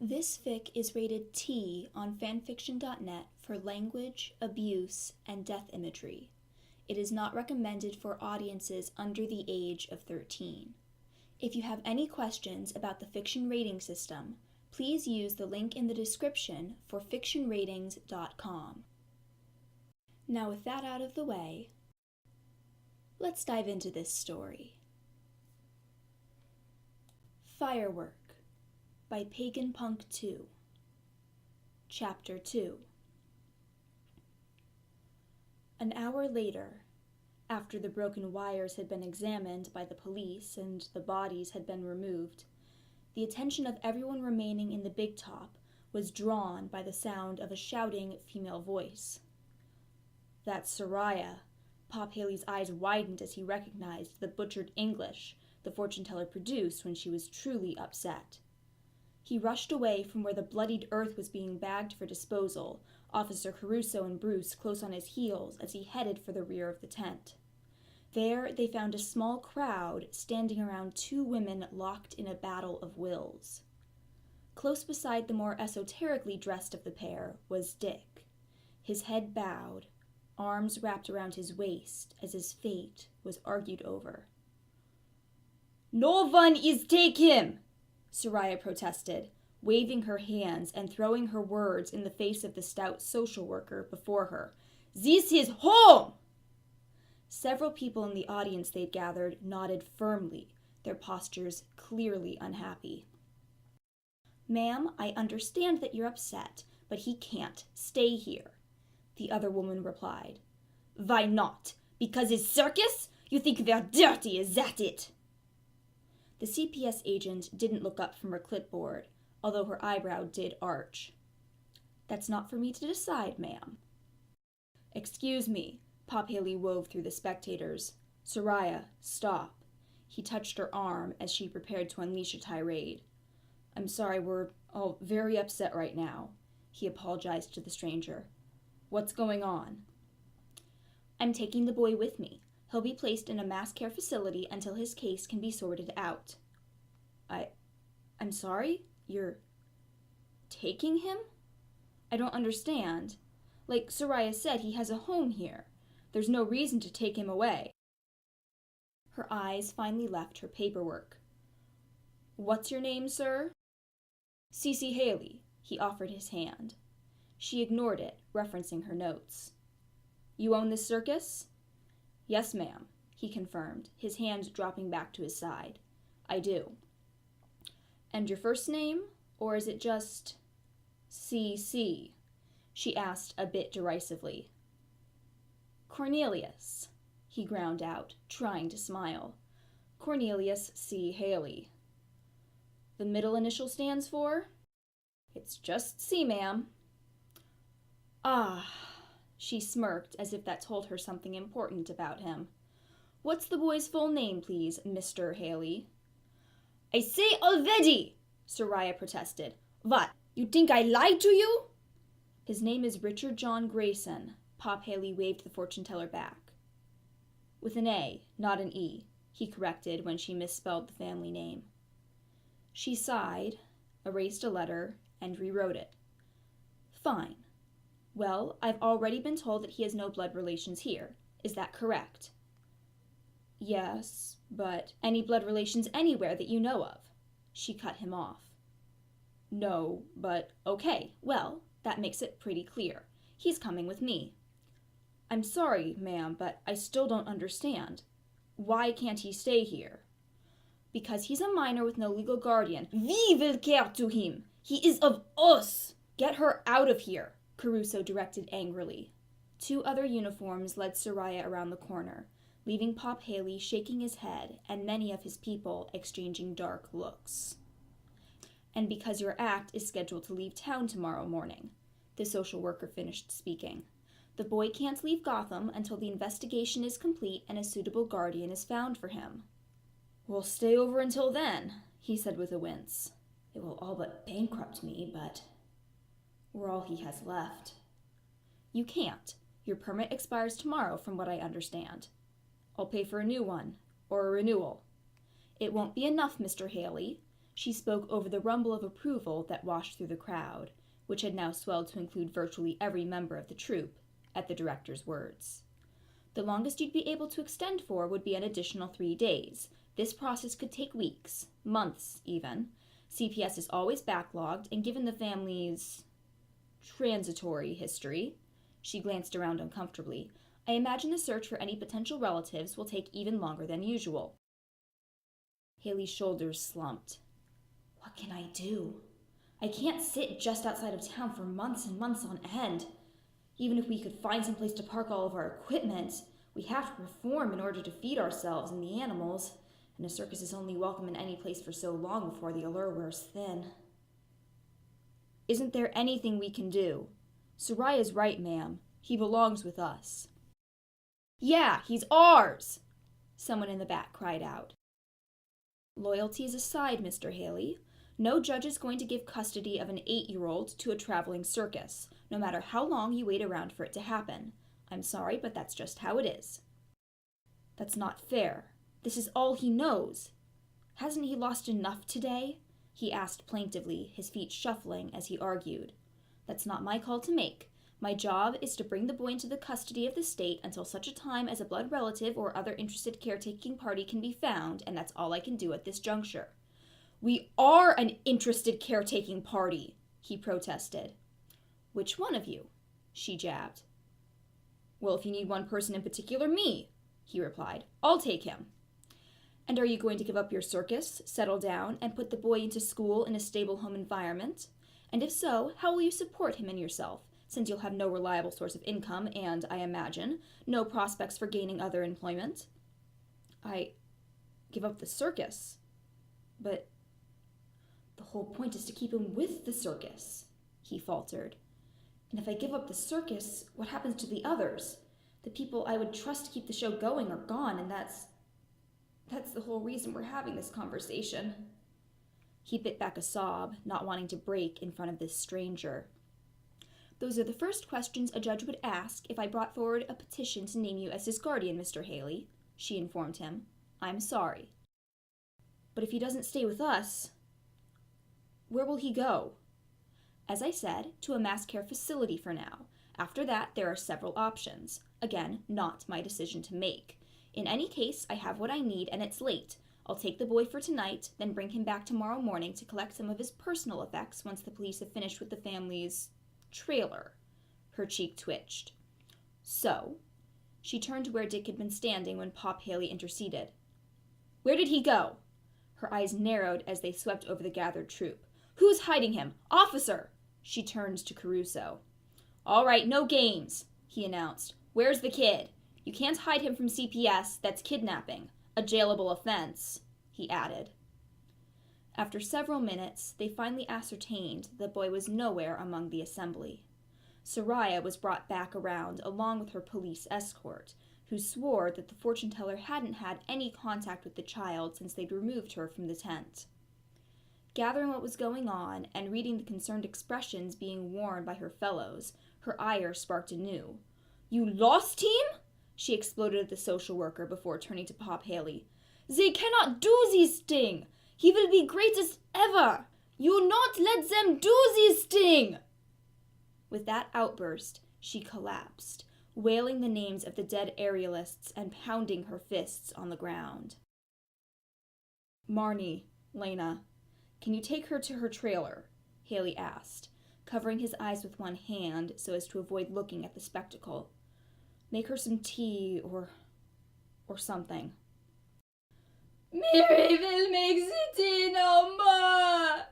This fic is rated T on fanfiction.net for language, abuse, and death imagery. It is not recommended for audiences under the age of 13. If you have any questions about the fiction rating system, please use the link in the description for fictionratings.com. Now with that out of the way, let's dive into this story. Firework by Pagan Punk 2. Chapter 2. An hour later, after the broken wires had been examined by the police and the bodies had been removed, the attention of everyone remaining in the big top was drawn by the sound of a shouting female voice. "That's Soraya." Pop Haley's eyes widened as he recognized the butchered English the fortune-teller produced when she was truly upset. He rushed away from where the bloodied earth was being bagged for disposal, Officer Caruso and Bruce close on his heels as he headed for the rear of the tent. There they found a small crowd standing around two women locked in a battle of wills. Close beside the more esoterically dressed of the pair was Dick, his head bowed, arms wrapped around his waist as his fate was argued over. "No one is take him!" Soraya protested, waving her hands and throwing her words in the face of the stout social worker before her. "This is home!" Several people in the audience they'd gathered nodded firmly, their postures clearly unhappy. "Ma'am, I understand that you're upset, but he can't stay here," the other woman replied. "Why not? Because it's circus? You think we're dirty, is that it?" The CPS agent didn't look up from her clipboard, although her eyebrow did arch. "That's not for me to decide, ma'am." "Excuse me," Pop Haley wove through the spectators. "Soraya, stop." He touched her arm as she prepared to unleash a tirade. "I'm sorry, we're all very upset right now," he apologized to the stranger. "What's going on?" "I'm taking the boy with me. He'll be placed in a mass care facility until his case can be sorted out." I'm sorry? You're taking him? I don't understand. Like Soraya said, he has a home here. There's no reason to take him away." Her eyes finally left her paperwork. "What's your name, sir?" "Cece Haley." He offered his hand. She ignored it, referencing her notes. "You own this circus?" "Yes, ma'am," he confirmed, his hand dropping back to his side. "I do." "And your first name? Or is it just C.C.?" she asked a bit derisively. "Cornelius," he ground out, trying to smile. "Cornelius C. Haley." "The middle initial stands for?" "It's just C, ma'am." "Ah," she smirked as if that told her something important about him. "What's the boy's full name, please, Mr. Haley?" "I say already!" Soraya protested. "What, you think I lied to you?" "His name is Richard John Grayson." Pop Haley waved the fortune-teller back. "With an A, not an E," he corrected when she misspelled the family name. She sighed, erased a letter, and rewrote it. "Fine. Well, I've already been told that he has no blood relations here. Is that correct?" "Yes, but any blood relations anywhere that you know of?" She cut him off. "No, but okay, well, that makes it pretty clear. He's coming with me." "I'm sorry, ma'am, but I still don't understand. Why can't he stay here?" "Because he's a minor with no legal guardian." "We will care to him. He is of us." "Get her out of here," Caruso directed angrily. Two other uniforms led Soraya around the corner, leaving Pop Haley shaking his head and many of his people exchanging dark looks. "And because your act is scheduled to leave town tomorrow morning," the social worker finished speaking. "The boy can't leave Gotham until the investigation is complete and a suitable guardian is found for him." "We'll stay over until then," he said with a wince. "It will all but bankrupt me, but we're all he has left." "You can't. Your permit expires tomorrow, from what I understand." "I'll pay for a new one, or a renewal." "It won't be enough, Mr. Haley." She spoke over the rumble of approval that washed through the crowd, which had now swelled to include virtually every member of the troupe, at the director's words. The longest you'd be able to extend for would be an additional 3 days. This process could take weeks, months even. CPS is always backlogged, and given the family's transitory history, she glanced around uncomfortably, I imagine the search for any potential relatives will take even longer than usual. Haley's shoulders slumped. What can I do? I can't sit just outside of town for months and months on end. Even if we could find some place to park all of our equipment, we have to perform in order to feed ourselves and the animals, and a circus is only welcome in any place for so long before the allure wears thin. Isn't there anything we can do? Soraya's right, ma'am. He belongs with us. Yeah, he's ours! Someone in the back cried out. Loyalties aside, Mr. Haley, no judge is going to give custody of an 8-year-old to a traveling circus, no matter how long you wait around for it to happen. I'm sorry, but that's just how it is. That's not fair. This is all he knows. Hasn't he lost enough today? He asked plaintively, his feet shuffling as he argued. That's not my call to make. My job is to bring the boy into the custody of the state until such a time as a blood relative or other interested caretaking party can be found, and that's all I can do at this juncture. We are an interested caretaking party, he protested. Which one of you? She jabbed. Well, if you need one person in particular, me, he replied. I'll take him. And are you going to give up your circus, settle down, and put the boy into school in a stable home environment? And if so, how will you support him and yourself, since you'll have no reliable source of income and, I imagine, no prospects for gaining other employment? I give up the circus. But the whole point is to keep him with the circus, he faltered. And if I give up the circus, what happens to the others? The people I would trust to keep the show going are gone, and that's the whole reason we're having this conversation. He bit back a sob, not wanting to break in front of this stranger. Those are the first questions a judge would ask if I brought forward a petition to name you as his guardian, Mr. Haley, she informed him. I'm sorry. But if he doesn't stay with us, where will he go? As I said, to a mass care facility for now. After that, there are several options. Again, not my decision to make. In any case, I have what I need, and it's late. I'll take the boy for tonight, then bring him back tomorrow morning to collect some of his personal effects once the police have finished with the family's trailer. Her cheek twitched. So, she turned to where Dick had been standing when Pop Haley interceded. Where did he go? Her eyes narrowed as they swept over the gathered troop. Who's hiding him? Officer! She turned to Caruso. All right, no games, he announced. Where's the kid? You can't hide him from CPS. That's kidnapping. A jailable offense, he added. After several minutes, they finally ascertained the boy was nowhere among the assembly. Soraya was brought back around along with her police escort, who swore that the fortune-teller hadn't had any contact with the child since they'd removed her from the tent. Gathering what was going on and reading the concerned expressions being worn by her fellows, her ire sparked anew. You lost him? She exploded at the social worker before turning to Pop Haley. They cannot do this thing. He will be great as ever. You not let them do this thing. With that outburst, she collapsed, wailing the names of the dead aerialists and pounding her fists on the ground. Marnie, Lena, can you take her to her trailer? Haley asked, covering his eyes with one hand so as to avoid looking at the spectacle. Make her some tea or something. Mary will make the tea no more!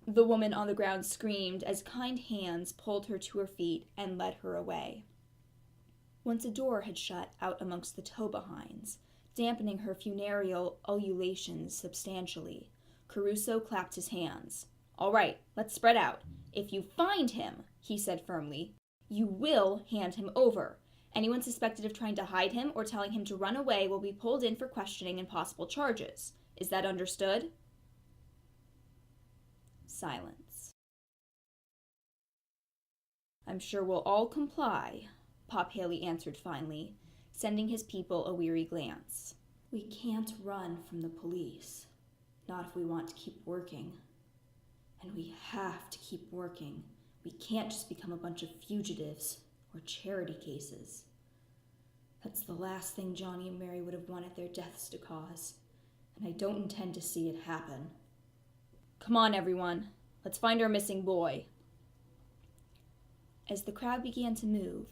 The woman on the ground screamed as kind hands pulled her to her feet and led her away. Once a door had shut out amongst the tow-behinds, dampening her funereal ululations substantially, Caruso clapped his hands. All right, let's spread out. If you find him, he said firmly, you will hand him over. Anyone suspected of trying to hide him or telling him to run away will be pulled in for questioning and possible charges. Is that understood? Silence. I'm sure we'll all comply, Pop Haley answered finally, sending his people a weary glance. We can't run from the police. Not if we want to keep working. And we have to keep working. We can't just become a bunch of fugitives or charity cases. That's the last thing Johnny and Mary would have wanted their deaths to cause, and I don't intend to see it happen. Come on, everyone. Let's find our missing boy. As the crowd began to move,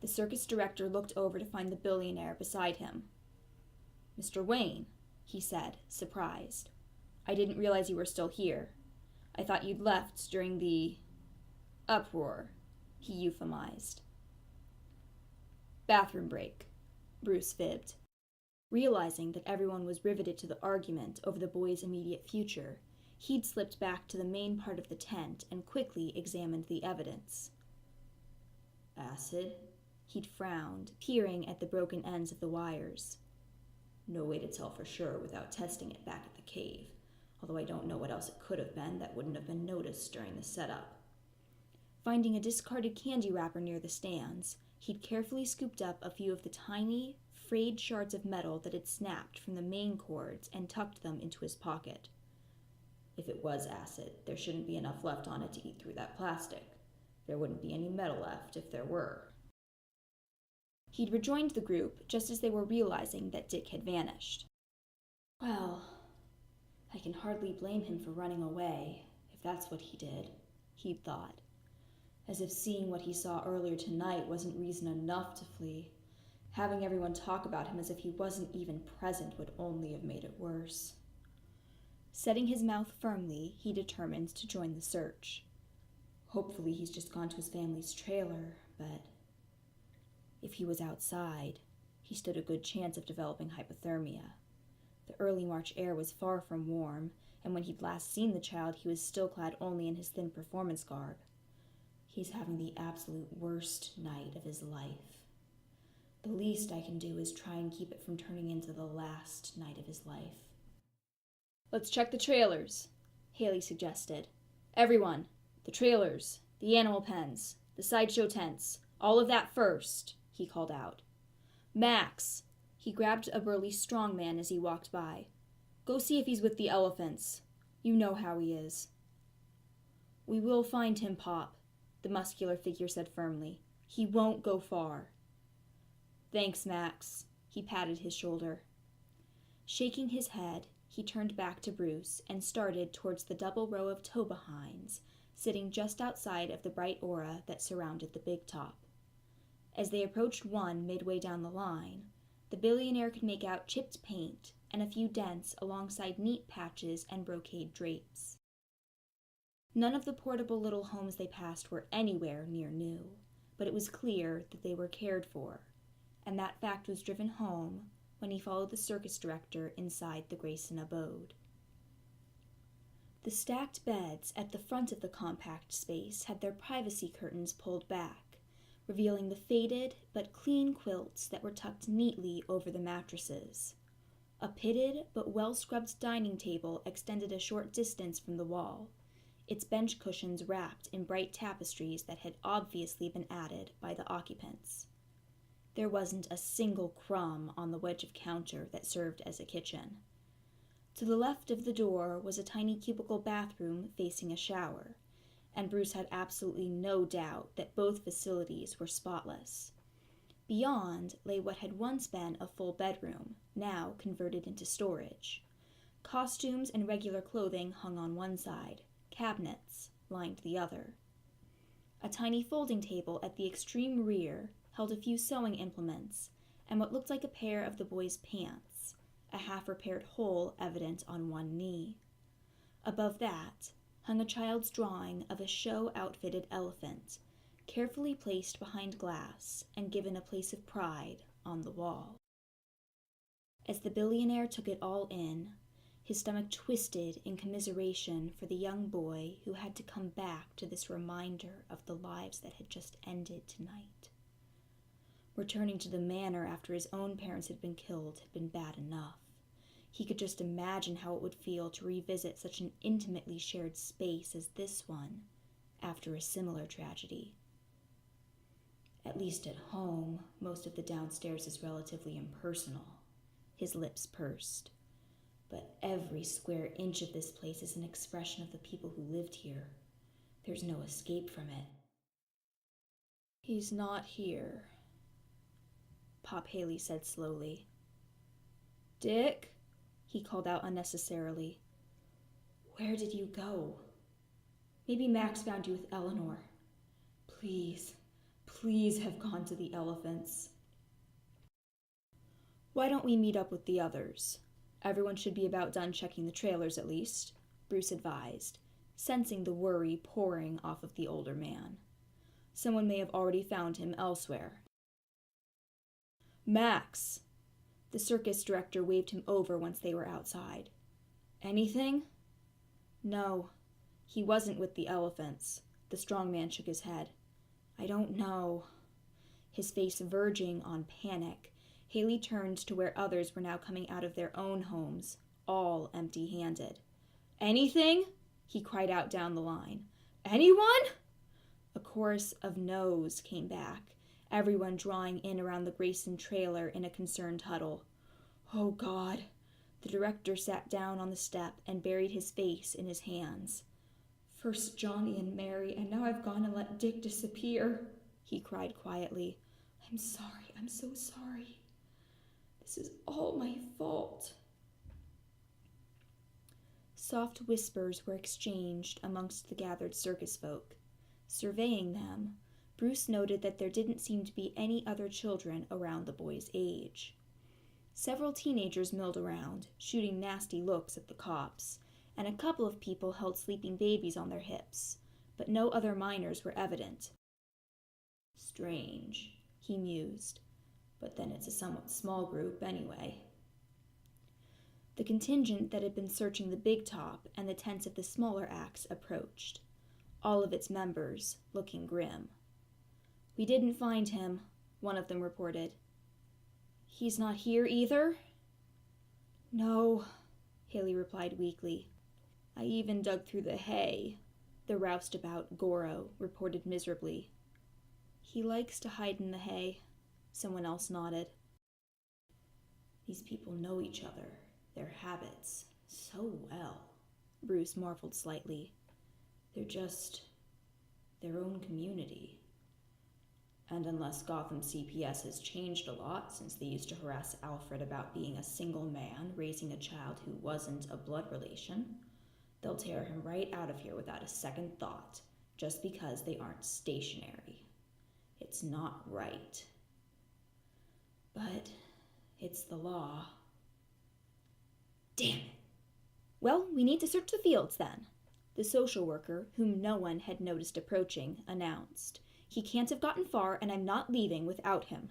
the circus director looked over to find the billionaire beside him. Mr. Wayne, he said, surprised. I didn't realize you were still here. I thought you'd left during the uproar, he euphemized. Bathroom break, Bruce fibbed. Realizing that everyone was riveted to the argument over the boy's immediate future, he'd slipped back to the main part of the tent and quickly examined the evidence. Acid? He'd frowned, peering at the broken ends of the wires. No way to tell for sure without testing it back at the cave, although I don't know what else it could have been that wouldn't have been noticed during the setup. Finding a discarded candy wrapper near the stands, he'd carefully scooped up a few of the tiny, frayed shards of metal that had snapped from the main cords and tucked them into his pocket. If it was acid, there shouldn't be enough left on it to eat through that plastic. There wouldn't be any metal left if there were. He'd rejoined the group just as they were realizing that Dick had vanished. Well, I can hardly blame him for running away, if that's what he did, he'd thought. As if seeing what he saw earlier tonight wasn't reason enough to flee. Having everyone talk about him as if he wasn't even present would only have made it worse. Setting his mouth firmly, he determined to join the search. Hopefully he's just gone to his family's trailer, but if he was outside, he stood a good chance of developing hypothermia. The early March air was far from warm, and when he'd last seen the child, he was still clad only in his thin performance garb. He's having the absolute worst night of his life. The least I can do is try and keep it from turning into the last night of his life. Let's check the trailers, Haley suggested. Everyone, the trailers, the animal pens, the sideshow tents, all of that first, he called out. Max, he grabbed a burly strong man as he walked by. Go see if he's with the elephants. You know how he is. We will find him, Pop, the muscular figure said firmly. He won't go far. Thanks, Max, he patted his shoulder. Shaking his head, he turned back to Bruce and started towards the double row of tow behinds, sitting just outside of the bright aura that surrounded the big top. As they approached one midway down the line, the billionaire could make out chipped paint and a few dents alongside neat patches and brocade drapes. None of the portable little homes they passed were anywhere near new, but it was clear that they were cared for, and that fact was driven home when he followed the circus director inside the Grayson abode. The stacked beds at the front of the compact space had their privacy curtains pulled back, revealing the faded but clean quilts that were tucked neatly over the mattresses. A pitted but well-scrubbed dining table extended a short distance from the wall, its bench cushions wrapped in bright tapestries that had obviously been added by the occupants. There wasn't a single crumb on the wedge of counter that served as a kitchen. To the left of the door was a tiny cubicle bathroom facing a shower, and Bruce had absolutely no doubt that both facilities were spotless. Beyond lay what had once been a full bedroom, now converted into storage. Costumes and regular clothing hung on one side, cabinets lined the other. A tiny folding table at the extreme rear held a few sewing implements and what looked like a pair of the boy's pants, a half-repaired hole evident on one knee. Above that hung a child's drawing of a show-outfitted elephant, carefully placed behind glass and given a place of pride on the wall. As the billionaire took it all in, his stomach twisted in commiseration for the young boy who had to come back to this reminder of the lives that had just ended tonight. Returning to the manor after his own parents had been killed had been bad enough. He could just imagine how it would feel to revisit such an intimately shared space as this one after a similar tragedy. At least at home, most of the downstairs is relatively impersonal. His lips pursed. but every square inch of this place is an expression of the people who lived here. There's no escape from it. He's not here, Pop Haley said slowly. Dick, he called out unnecessarily. Where did you go? Maybe Max found you with Eleanor. Please, please have gone to the elephants. Why don't we meet up with the others? Everyone should be about done checking the trailers at least, Bruce advised, sensing the worry pouring off of the older man. Someone may have already found him elsewhere. Max! The circus director waved him over once they were outside. Anything? No, he wasn't with the elephants. The strong man shook his head. I don't know. His face verging on panic, Haley turned to where others were now coming out of their own homes, all empty-handed. Anything? He cried out down the line. Anyone? A chorus of no's came back, everyone drawing in around the Grayson trailer in a concerned huddle. Oh, God. The director sat down on the step and buried his face in his hands. First Johnny and Mary, and now I've gone and let Dick disappear, he cried quietly. I'm sorry, I'm so sorry. This is all my fault. Soft whispers were exchanged amongst the gathered circus folk. Surveying them, Bruce noted that there didn't seem to be any other children around the boy's age. Several teenagers milled around, shooting nasty looks at the cops, and a couple of people held sleeping babies on their hips, but no other minors were evident. Strange, he mused, but then it's a somewhat small group anyway. The contingent that had been searching the big top and the tents of the smaller acts approached, all of its members looking grim. We didn't find him, one of them reported. He's not here either? No, Haley replied weakly. I even dug through the hay, the roustabout Goro reported miserably. He likes to hide in the hay, someone else nodded. These people know each other, their habits, so well, Bruce marveled slightly. They're just their own community. And unless Gotham CPS has changed a lot since they used to harass Alfred about being a single man raising a child who wasn't a blood relation, they'll tear him right out of here without a second thought, just because they aren't stationary. It's not right. But it's the law. Damn it. Well, we need to search the fields then, the social worker, whom no one had noticed approaching, announced. He can't have gotten far, and I'm not leaving without him.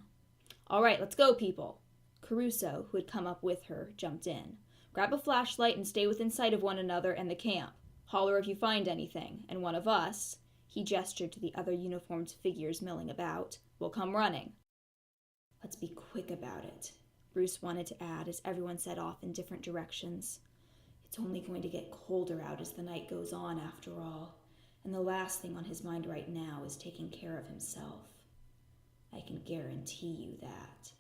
All right, let's go, people. Caruso, who had come up with her, jumped in. Grab a flashlight and stay within sight of one another and the camp. Holler if you find anything, and one of us, he gestured to the other uniformed figures milling about, will come running. Let's be quick about it, Bruce wanted to add as everyone set off in different directions. It's only going to get colder out as the night goes on, after all. And the last thing on his mind right now is taking care of himself. I can guarantee you that.